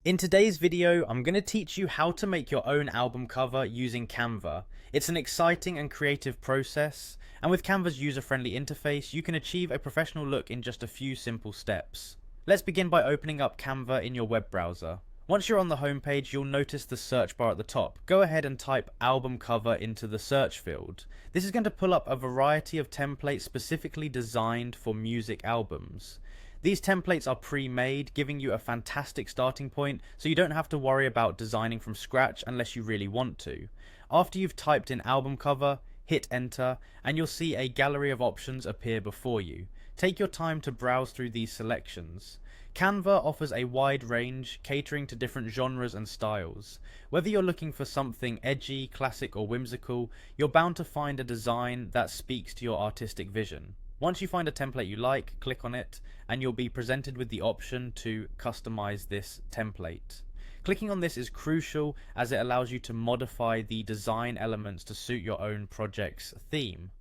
In today's video, I'm going to teach you how to make your own album cover using Canva. It's an exciting and creative process, and with Canva's user-friendly interface, you can achieve a professional look in just a few simple steps. Let's begin by opening up Canva in your web browser. Once you're on the homepage, you'll notice the search bar at the top. Go ahead and type album cover into the search field. This is going to pull up a variety of templates specifically designed for music albums. These templates are pre-made, giving you a fantastic starting point, so you don't have to worry about designing from scratch unless you really want to. After you've typed in album cover, hit enter, and you'll see a gallery of options appear before you. Take your time to browse through these selections. Canva offers a wide range, catering to different genres and styles. Whether you're looking for something edgy, classic, or whimsical, you're bound to find a design that speaks to your artistic vision. Once you find a template you like, click on it, and you'll be presented with the option to customize this template. Clicking on this is crucial as it allows you to modify the design elements to suit your own project's theme.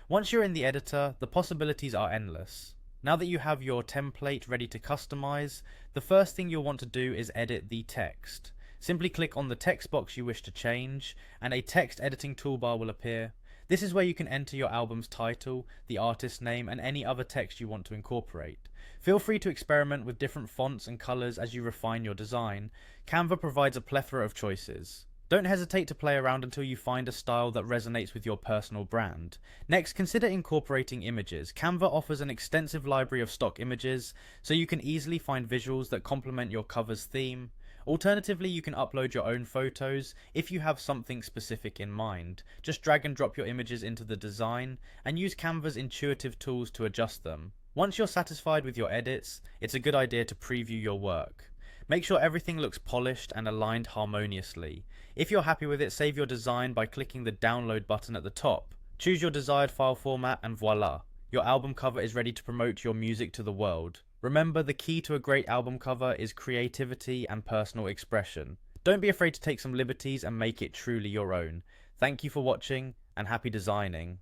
Once you're in the editor, the possibilities are endless. Now that you have your template ready to customize, the first thing you'll want to do is edit the text. Simply click on the text box you wish to change, and a text editing toolbar will appear. This is where you can enter your album's title, the artist's name, and any other text you want to incorporate. Feel free to experiment with different fonts and colors as you refine your design. Canva provides a plethora of choices. Don't hesitate to play around until you find a style that resonates with your personal brand. Next, consider incorporating images. Canva offers an extensive library of stock images, so you can easily find visuals that complement your cover's theme. Alternatively, you can upload your own photos if you have something specific in mind. Just drag and drop your images into the design and use Canva's intuitive tools to adjust them. Once you're satisfied with your edits, it's a good idea to preview your work. Make sure everything looks polished and aligned harmoniously. If you're happy with it, save your design by clicking the download button at the top. Choose your desired file format and voila! Your album cover is ready to promote your music to the world. Remember, the key to a great album cover is creativity and personal expression. Don't be afraid to take some liberties and make it truly your own. Thank you for watching, and happy designing.